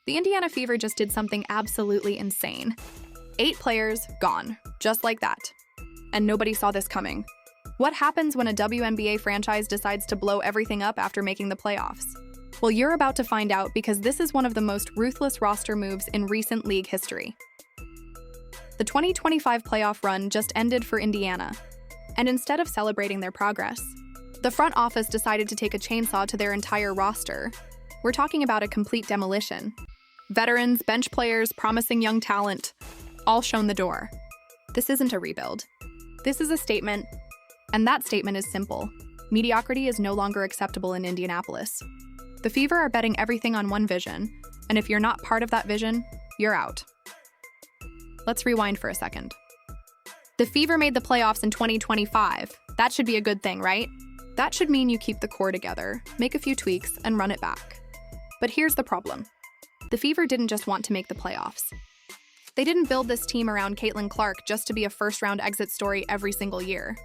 The Indiana Fever just did something absolutely insane. 8 players gone, just like that. And nobody saw this coming. What happens when a WNBA franchise decides to blow everything up after making the playoffs? Well, you're about to find out because this is one of the most ruthless roster moves in recent league history. The 2025 playoff run just ended for Indiana, and instead of celebrating their progress, the front office decided to take a chainsaw to their entire roster. We're talking about a complete demolition. Veterans, bench players, promising young talent, all shown the door. This isn't a rebuild. This is a statement, and that statement is simple. Mediocrity is no longer acceptable in Indianapolis. The Fever are betting everything on one vision, and if you're not part of that vision, you're out. Let's rewind for a second. The Fever made the playoffs in 2025. That should be a good thing, right? That should mean you keep the core together, make a few tweaks, and run it back. But here's the problem. The Fever didn't just want to make the playoffs. They didn't build this team around Caitlin Clark just to be a first-round exit story every single year.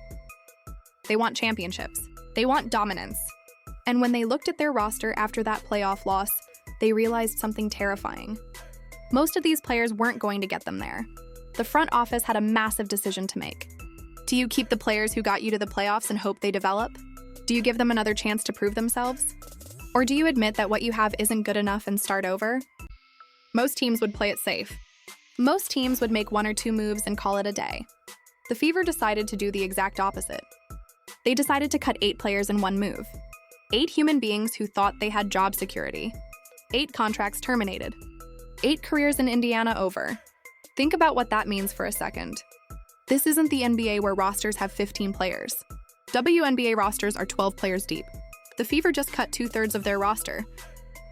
They want championships. They want dominance. And when they looked at their roster after that playoff loss, they realized something terrifying. Most of these players weren't going to get them there. The front office had a massive decision to make. Do you keep the players who got you to the playoffs and hope they develop? Do you give them another chance to prove themselves? Or do you admit that what you have isn't good enough and start over? Most teams would play it safe. Most teams would make 1 or 2 moves and call it a day. The Fever decided to do the exact opposite. They decided to cut 8 players in one move. 8 human beings who thought they had job security. 8 contracts terminated. 8 careers in Indiana over. Think about what that means for a second. This isn't the NBA where rosters have 15 players. WNBA rosters are 12 players deep. The Fever just cut 2/3 of their roster.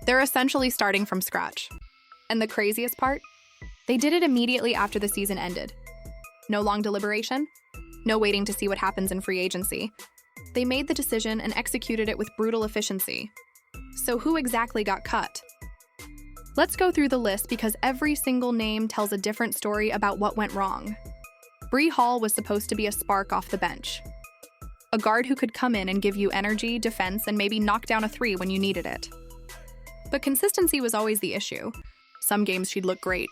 They're essentially starting from scratch. And the craziest part? They did it immediately after the season ended. No long deliberation, no waiting to see what happens in free agency. They made the decision and executed it with brutal efficiency. So who exactly got cut? Let's go through the list because every single name tells a different story about what went wrong. Bree Hall was supposed to be a spark off the bench. A guard who could come in and give you energy, defense, and maybe knock down a 3 when you needed it. But consistency was always the issue. Some games she'd look great.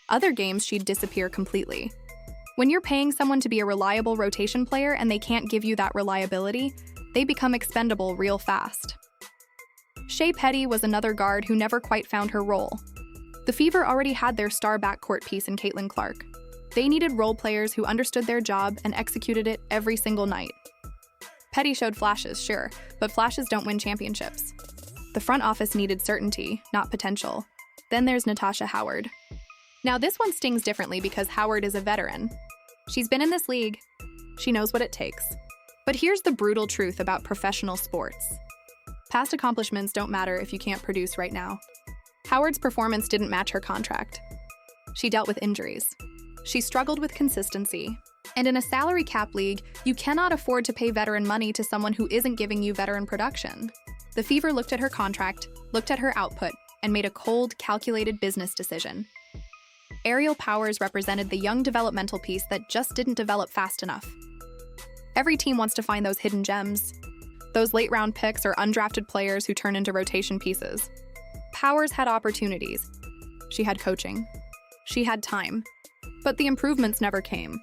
Other games she'd disappear completely. When you're paying someone to be a reliable rotation player and they can't give you that reliability, they become expendable real fast. Shea Petty was another guard who never quite found her role. The Fever already had their star backcourt piece in Caitlin Clark. They needed role players who understood their job and executed it every single night. Petty showed flashes, sure, but flashes don't win championships. The front office needed certainty, not potential. Then there's Natasha Howard. Now this one stings differently because Howard is a veteran. She's been in this league. She knows what it takes. But here's the brutal truth about professional sports. Past accomplishments don't matter if you can't produce right now. Howard's performance didn't match her contract. She dealt with injuries. She struggled with consistency. And in a salary cap league, you cannot afford to pay veteran money to someone who isn't giving you veteran production. The Fever looked at her contract, looked at her output, and made a cold, calculated business decision. Aerial Powers represented the young developmental piece that just didn't develop fast enough. Every team wants to find those hidden gems, those late-round picks or undrafted players who turn into rotation pieces. Powers had opportunities. She had coaching. She had time. But the improvements never came.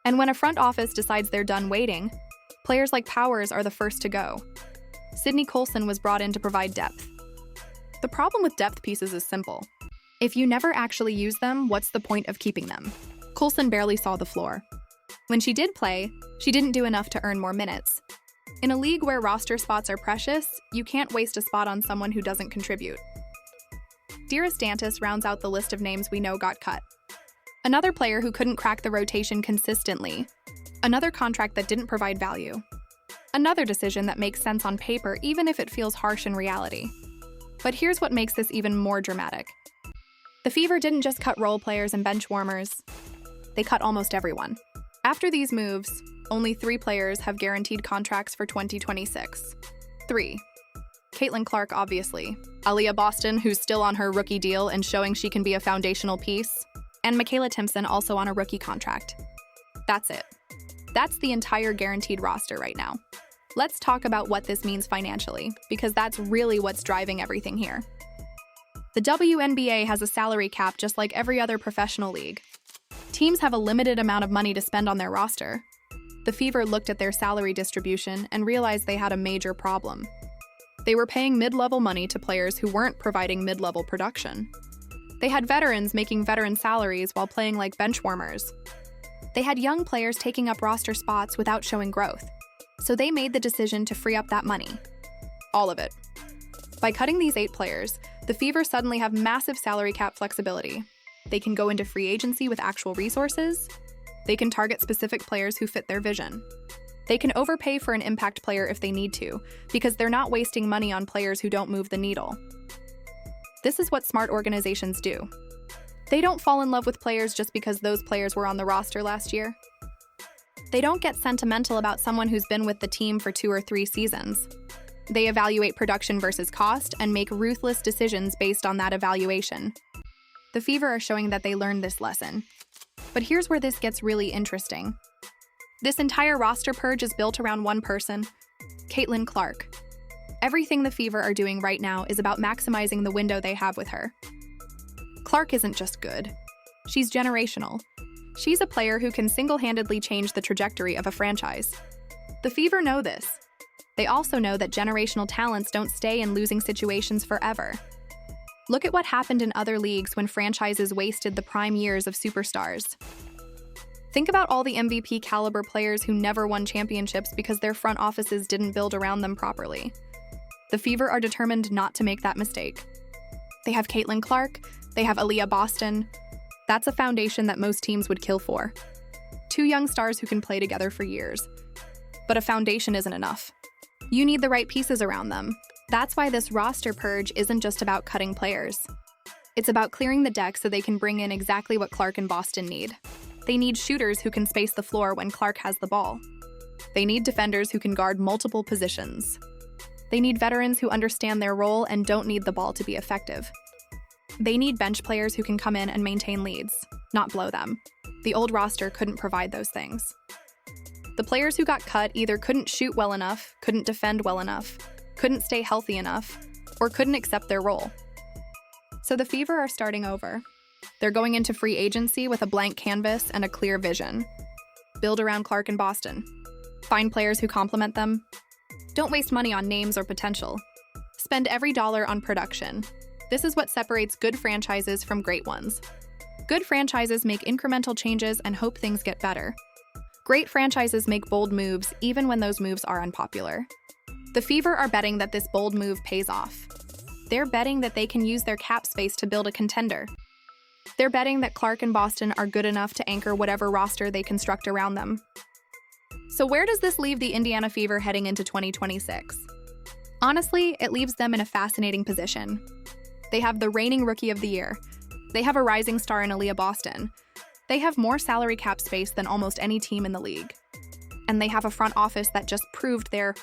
And when a front office decides they're done waiting, players like Powers are the first to go. Sydney Colson was brought in to provide depth. The problem with depth pieces is simple. If you never actually use them, what's the point of keeping them? Colson barely saw the floor. When she did play, she didn't do enough to earn more minutes. In a league where roster spots are precious, you can't waste a spot on someone who doesn't contribute. Dearest Dantas rounds out the list of names we know got cut. Another player who couldn't crack the rotation consistently. Another contract that didn't provide value. Another decision that makes sense on paper even if it feels harsh in reality. But here's what makes this even more dramatic. The Fever didn't just cut role players and bench warmers. They cut almost everyone. After these moves, only 3 players have guaranteed contracts for 2026. 3. Caitlin Clark, obviously. Aaliyah Boston, who's still on her rookie deal and showing she can be a foundational piece. And Michaela Timpson, also on a rookie contract. That's it. That's the entire guaranteed roster right now. Let's talk about what this means financially, because that's really what's driving everything here. The WNBA has a salary cap just like every other professional league. Teams have a limited amount of money to spend on their roster. The Fever looked at their salary distribution and realized they had a major problem. They were paying mid-level money to players who weren't providing mid-level production. They had veterans making veteran salaries while playing like bench warmers. They had young players taking up roster spots without showing growth. So they made the decision to free up that money. All of it. By cutting these 8 players, the Fever suddenly have massive salary cap flexibility. They can go into free agency with actual resources. They can target specific players who fit their vision. They can overpay for an impact player if they need to, because they're not wasting money on players who don't move the needle. This is what smart organizations do. They don't fall in love with players just because those players were on the roster last year. They don't get sentimental about someone who's been with the team for 2 or 3 seasons. They evaluate production versus cost and make ruthless decisions based on that evaluation. The Fever are showing that they learned this lesson. But here's where this gets really interesting. This entire roster purge is built around one person, Caitlin Clark. Everything the Fever are doing right now is about maximizing the window they have with her. Clark isn't just good. She's generational. She's a player who can single-handedly change the trajectory of a franchise. The Fever know this. They also know that generational talents don't stay in losing situations forever. Look at what happened in other leagues when franchises wasted the prime years of superstars. Think about all the MVP caliber players who never won championships because their front offices didn't build around them properly. The Fever are determined not to make that mistake. They have Caitlin Clark, they have Aaliyah Boston. That's a foundation that most teams would kill for. 2 young stars who can play together for years. But a foundation isn't enough. You need the right pieces around them. That's why this roster purge isn't just about cutting players. It's about clearing the deck so they can bring in exactly what Clark and Boston need. They need shooters who can space the floor when Clark has the ball. They need defenders who can guard multiple positions. They need veterans who understand their role and don't need the ball to be effective. They need bench players who can come in and maintain leads, not blow them. The old roster couldn't provide those things. The players who got cut either couldn't shoot well enough, couldn't defend well enough, couldn't stay healthy enough, or couldn't accept their role. So the Fever are starting over. They're going into free agency with a blank canvas and a clear vision. Build around Clark and Boston. Find players who complement them. Don't waste money on names or potential. Spend every dollar on production. This is what separates good franchises from great ones. Good franchises make incremental changes and hope things get better. Great franchises make bold moves even when those moves are unpopular. The Fever are betting that this bold move pays off. They're betting that they can use their cap space to build a contender. They're betting that Clark and Boston are good enough to anchor whatever roster they construct around them. So where does this leave the Indiana Fever heading into 2026? Honestly, it leaves them in a fascinating position. They have the reigning Rookie of the Year. They have a rising star in Aaliyah Boston. They have more salary cap space than almost any team in the league. And they have a front office that just proved they're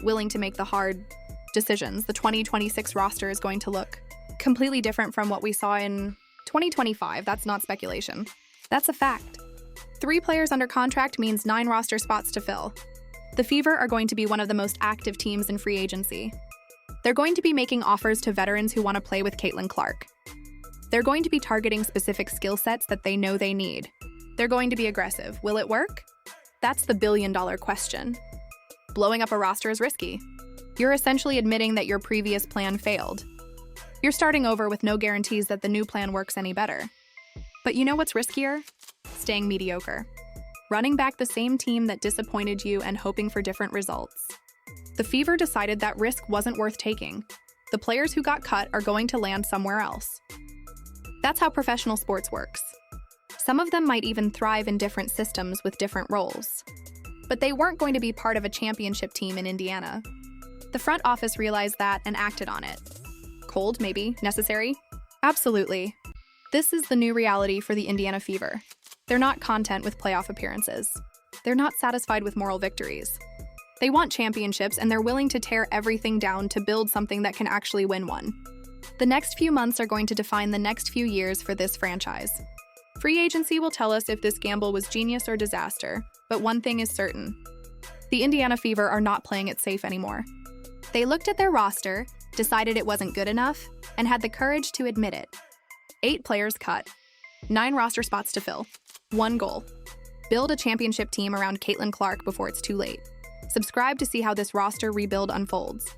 willing to make the hard decisions. The 2026 roster is going to look completely different from what we saw in 2025. That's not speculation. That's a fact. 3 players under contract means 9 roster spots to fill. The Fever are going to be one of the most active teams in free agency. They're going to be making offers to veterans who want to play with Caitlin Clark. They're going to be targeting specific skill sets that they know they need. They're going to be aggressive. Will it work? That's the billion-dollar question. Blowing up a roster is risky. You're essentially admitting that your previous plan failed. You're starting over with no guarantees that the new plan works any better. But you know what's riskier? Staying mediocre. Running back the same team that disappointed you and hoping for different results. The Fever decided that risk wasn't worth taking. The players who got cut are going to land somewhere else. That's how professional sports works. Some of them might even thrive in different systems with different roles. But they weren't going to be part of a championship team in Indiana. The front office realized that and acted on it. Cold, maybe. Necessary? Absolutely. This is the new reality for the Indiana Fever. They're not content with playoff appearances. They're not satisfied with moral victories. They want championships, and they're willing to tear everything down to build something that can actually win one. The next few months are going to define the next few years for this franchise. Free agency will tell us if this gamble was genius or disaster, but one thing is certain. The Indiana Fever are not playing it safe anymore. They looked at their roster, decided it wasn't good enough, and had the courage to admit it. 8 players cut, 9 roster spots to fill, 1 goal. Build a championship team around Caitlin Clark before it's too late. Subscribe to see how this roster rebuild unfolds.